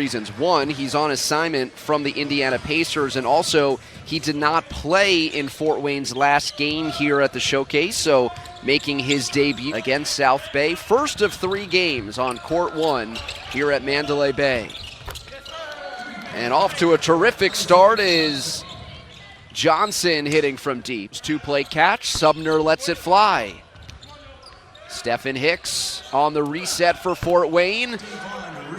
reasons. One, he's on assignment from the Indiana Pacers, and also he did not play in Fort Wayne's last game here at the Showcase, so making his debut against South Bay. First of 3 games on Court 1 here at Mandalay Bay. And off to a terrific start is Johnson hitting from deep. 2-play catch, Sumner lets it fly. Stephen Hicks on the reset for Fort Wayne.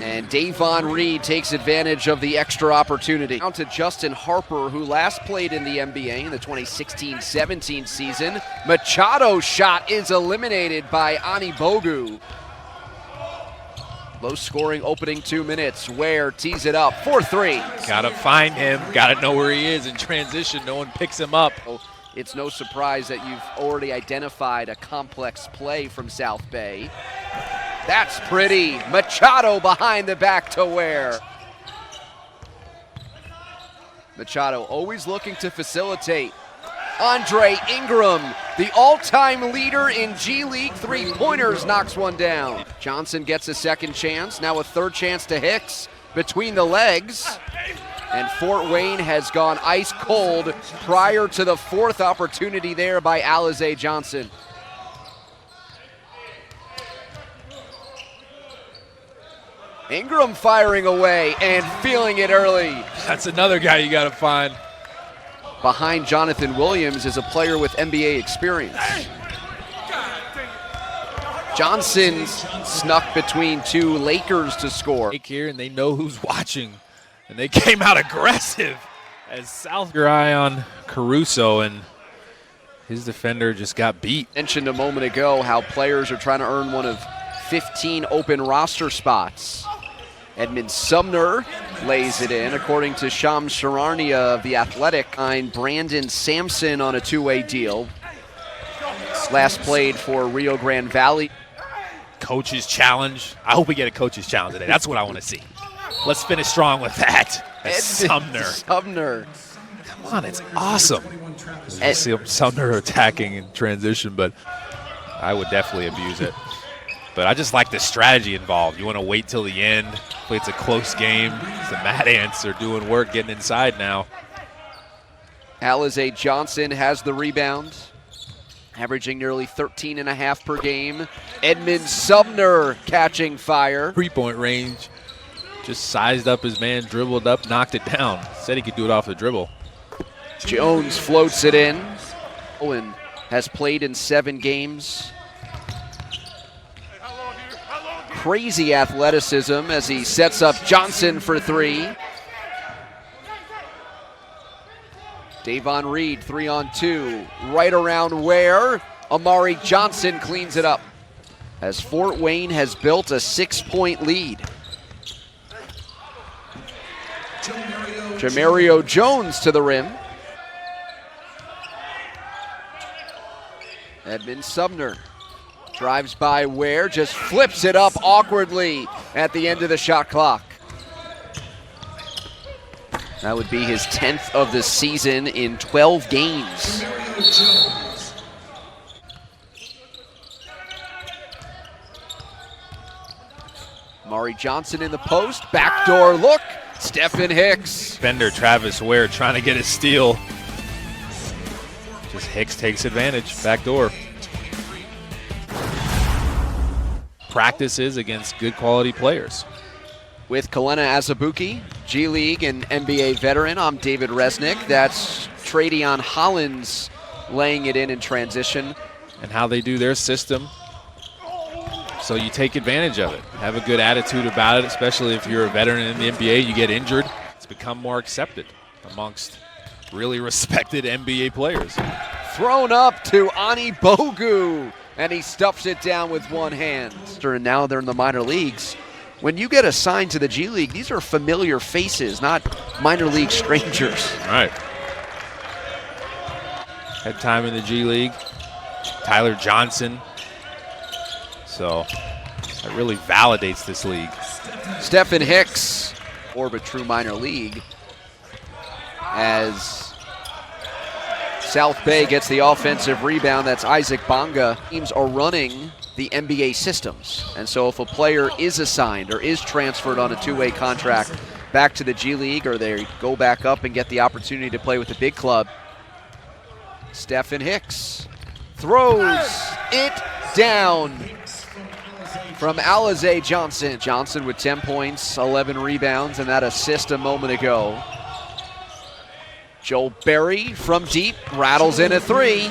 And Davon Reed takes advantage of the extra opportunity. Down to Justin Harper, who last played in the NBA in the 2016-17 season. Machado's shot is eliminated by Ani Bogu. Low scoring opening 2 minutes. Ware tees it up for 3. Gotta find him, gotta know where he is in transition. No one picks him up. It's no surprise that you've already identified a complex play from South Bay. That's pretty. Machado behind the back to Ware. Machado always looking to facilitate. Andre Ingram, the all-time leader in G League three-pointers, knocks one down. Johnson gets a second chance, now a third chance to Hicks between the legs. And Fort Wayne has gone ice cold prior to the 4th opportunity there by Alize Johnson. Ingram firing away and feeling it early. That's another guy you got to find. Behind Jonathan Williams is a player with NBA experience. Johnson snuck between 2 Lakers to score. Here, and they know who's watching, and they came out aggressive as South. Your eye on Caruso, and his defender just got beat. Mentioned a moment ago how players are trying to earn one of 15 open roster spots. Edmund Sumner lays it in, according to Shams Charania of The Athletic. And Brandon Sampson on a 2-way deal. Last played for Rio Grande Valley. Coach's challenge. I hope we get a coach's challenge today. That's what I want to see. Let's finish strong with that. Sumner. Come on, it's awesome. You see Sumner attacking in transition, but I would definitely abuse it. But I just like the strategy involved. You want to wait till the end. Hopefully it's a close game. The Mad Ants are doing work getting inside now. Alize Johnson has the rebound, averaging nearly 13.5 per game. Edmund Sumner catching fire. 3-point range. Just sized up his man, dribbled up, knocked it down. Said he could do it off the dribble. Jones floats it in. Owen has played in 7 games. Crazy athleticism as he sets up Johnson for 3. Davon Reed, 3-on-2, right around Ware. Amari Johnson cleans it up as Fort Wayne has built a 6-point lead. Jamario Jones to the rim. Edmund Sumner drives by Ware, just flips it up awkwardly at the end of the shot clock. That would be his 10th of the season in 12 games. Mari Johnson in the post, backdoor look, Stephen Hicks. Defender Travis Ware trying to get a steal. Just Hicks takes advantage, backdoor. Practices against good quality players. With Kalena Azubuike, G League and NBA veteran, I'm David Resnick. That's Tradeon Hollins laying it in transition. And how they do their system. So you take advantage of it. Have a good attitude about it, especially if you're a veteran in the NBA, you get injured. It's become more accepted amongst really respected NBA players. Thrown up to Ani Bogu, and he stuffs it down with one hand. And now they're in the minor leagues. When you get assigned to the G League, these are familiar faces, not minor league strangers. All right. Had time in the G League. Tyler Johnson. So that really validates this league. Stephen Hicks, or a true minor league, as South Bay gets the offensive rebound. That's Isaac Bonga. Teams are running the NBA systems. And so if a player is assigned or is transferred on a two-way contract back to the G League, or they go back up and get the opportunity to play with the big club, Stephen Hicks throws it down from Alize Johnson. Johnson with 10 points, 11 rebounds, and that assist a moment ago. Joel Berry from deep rattles in a three.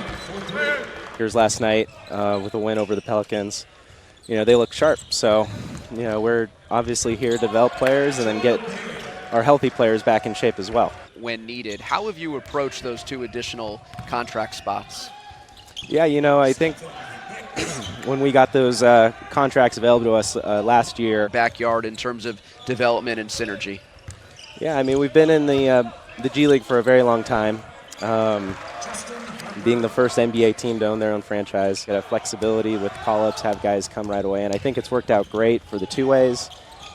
Here's last night with a win over the Pelicans. You know, they look sharp. So, you know, we're obviously here to develop players and then get our healthy players back in shape as well. When needed, how have you approached those two additional contract spots? Yeah, you know, I think when we got those contracts available to us last year. Backyard in terms of development and synergy. Yeah, I mean, we've been in the G League for a very long time. Being the first NBA team to own their own franchise, got a flexibility with call-ups, have guys come right away, and I think it's worked out great for the two ways.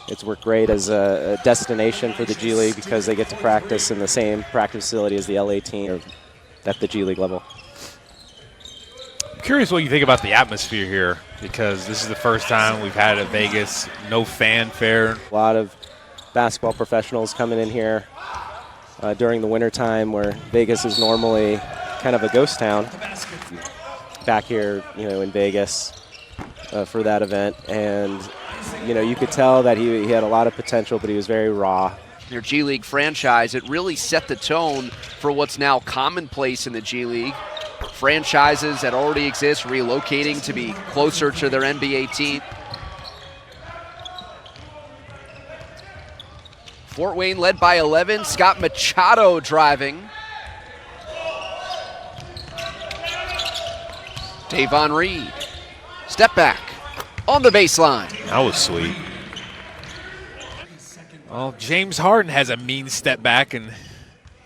It's worked great as a destination for the G League because they get to practice in the same practice facility as the LA team at the G League level. I'm curious what you think about the atmosphere here, because this is the first time we've had it at Vegas, no fanfare. A lot of basketball professionals coming in here during the wintertime, where Vegas is normally kind of a ghost town. Back here, you know, in Vegas for that event, and you know, you could tell that he had a lot of potential, but he was very raw. Their G League franchise, it really set the tone for what's now commonplace in the G League. Franchises that already exist relocating to be closer to their NBA team. Fort Wayne led by 11. Scott Machado driving. Davon Reed, step back on the baseline. That was sweet. Well, James Harden has a mean step back, and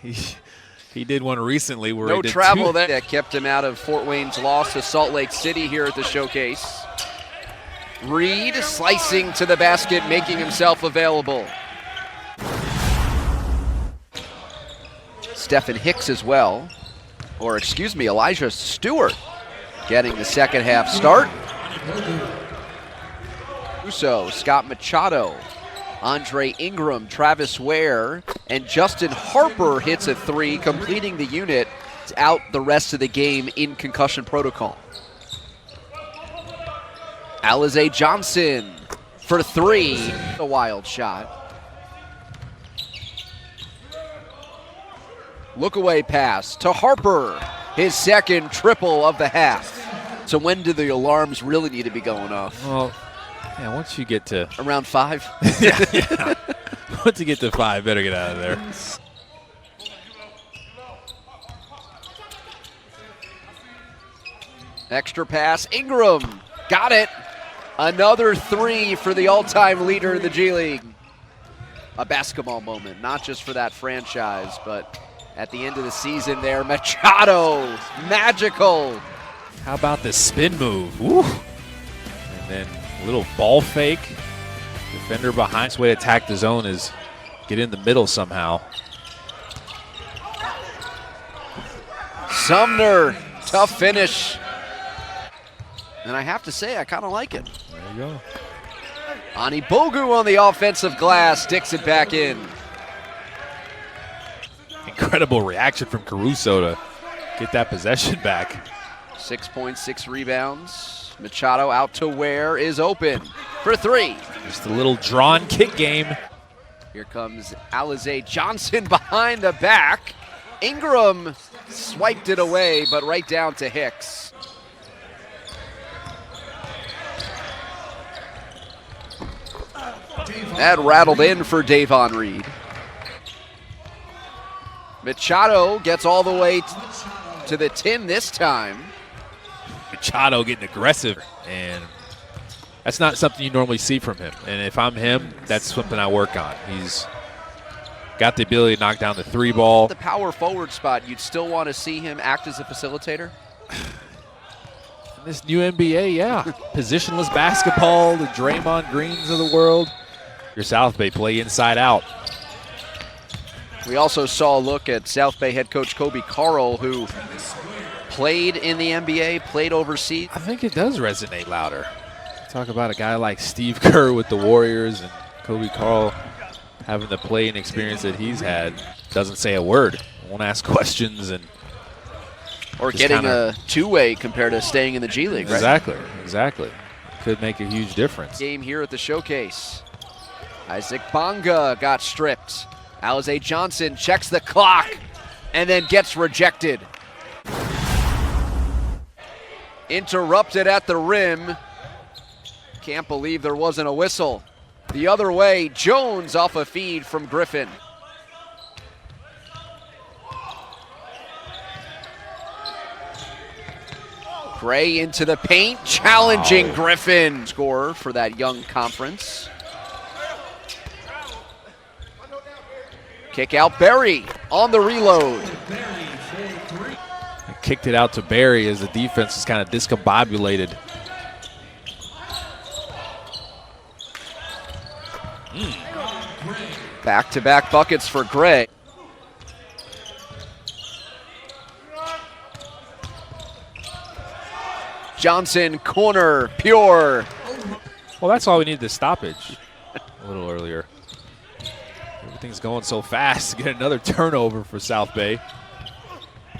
he did one recently where no he did travel two. that kept him out of Fort Wayne's loss to Salt Lake City here at the showcase. Reed slicing to the basket, making himself available. Stephen Hicks as well, or excuse me, Elijah Stewart getting the second half start. Russo, Scott Machado, Andre Ingram, Travis Ware, and Justin Harper hits a three, completing the unit. It's out the rest of the game in concussion protocol. Alize Johnson for three, a wild shot. Look away pass to Harper, his second triple of the half. So when do the alarms really need to be going off? Well, yeah, once you get to around 5? yeah. Once you get to 5, better get out of there. Extra pass, Ingram, got it. Another three for the all-time leader in the G League. A basketball moment, not just for that franchise, but at the end of the season there, Machado, magical. How about the spin move? Woo. And then a little ball fake. Defender behind. His way to attack the zone is get in the middle somehow. Sumner, tough finish. And I have to say, I kind of like it. There you go. Ani Bogu on the offensive glass, sticks it back in. Incredible reaction from Caruso to get that possession back. 6 points, 6 rebounds. Machado out to Ware is open for three. Just a little drawn kick game. Here comes Alize Johnson behind the back. Ingram swiped it away, but right down to Hicks. That rattled in for Davon Reed. Machado gets all the way to the tin this time. Machado getting aggressive, and that's not something you normally see from him. And if I'm him, that's something I work on. He's got the ability to knock down the three ball. The power forward spot, you'd still want to see him act as a facilitator? In this new NBA, yeah. Positionless basketball, the Draymond Greens of the world. Your South Bay play inside out. We also saw a look at South Bay head coach Kobe Carl, who played in the NBA, played overseas. I think it does resonate louder. Talk about a guy like Steve Kerr with the Warriors and Kobe Carl having the playing experience that he's had. Doesn't say a word, won't ask questions, and or getting a two-way compared to staying in the G League, right? Exactly. Could make a huge difference. Game here at the Showcase. Isaac Bonga got stripped. Alize Johnson checks the clock and then gets rejected. Interrupted at the rim. Can't believe there wasn't a whistle. The other way, Jones off a feed from Griffin. Gray into the paint, challenging Griffin. Scorer for that young conference. Kick out Berry on the reload. Kicked it out to Berry as the defense is kind of discombobulated. Back-to-back buckets for Gray. Johnson, corner, pure. Well, that's all we needed, the stoppage a little earlier. Everything's going so fast. Get another turnover for South Bay.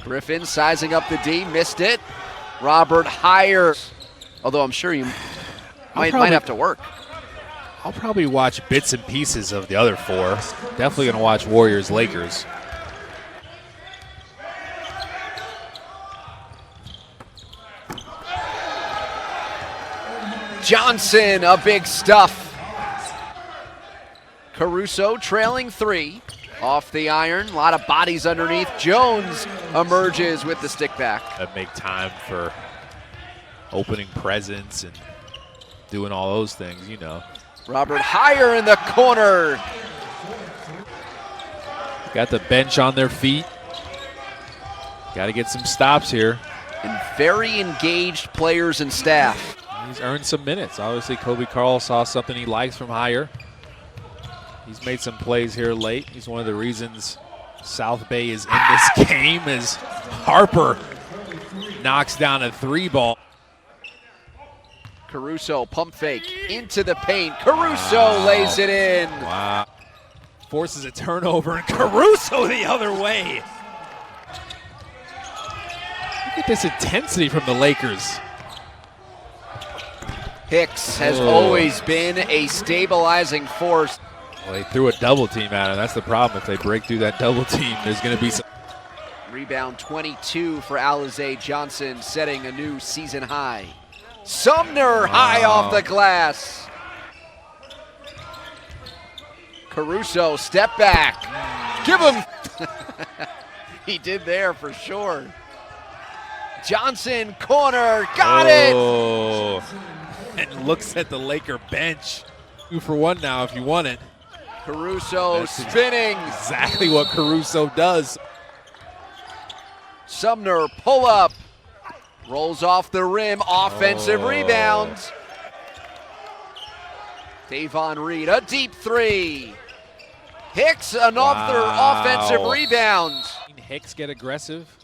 Griffin sizing up the D, missed it. Robert Heyer. Although I'm sure you might have to work. I'll probably watch bits and pieces of the other four. Definitely going to watch Warriors-Lakers. Johnson, a big stuff. Caruso trailing 3. Off the iron, a lot of bodies underneath. Jones emerges with the stick back. That make time for opening presents and doing all those things, you know. Robert Heyer in the corner. Got the bench on their feet. Got to get some stops here. And very engaged players and staff. He's earned some minutes. Obviously, Kobe Carl saw something he likes from Heyer. He's made some plays here late. He's one of the reasons South Bay is in this game as Harper knocks down a 3-ball. Caruso pump fake into the paint. Caruso lays it in. Wow. Forces a turnover, and Caruso the other way. Look at this intensity from the Lakers. Hicks has always been a stabilizing force. Well, they threw a double team at him. That's the problem. If they break through that double team, there's going to be some. Rebound 22 for Alize Johnson, setting a new season high. Sumner high off the glass. Caruso, step back. Give him. He did there for sure. Johnson, corner, got it. And looks at the Laker bench. 2 for 1 now if you want it. Caruso That's spinning. Exactly what Caruso does. Sumner, pull up. Rolls off the rim, offensive rebound. Davon Reed, a deep 3. Hicks, another offensive rebound. Hicks get aggressive.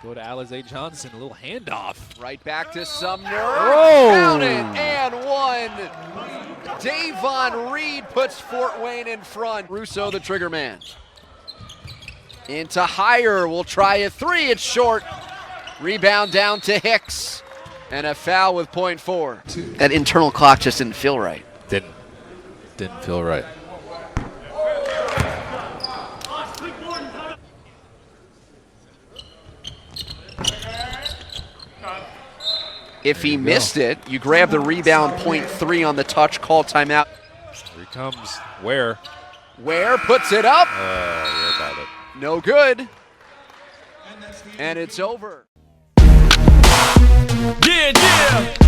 Go to Alize Johnson, a little handoff. Right back to Sumner. Count it, and 1. Davon Reed puts Fort Wayne in front. Russo, the trigger man. Into Heyer, will try a 3, it's short. Rebound down to Hicks, and a foul with .4. That internal clock just didn't feel right. Didn't feel right. If he missed it, you grab the rebound, .3 on the touch, call timeout. Here comes Ware. Ware puts it up. You're about it. No good. And it's over. Yeah.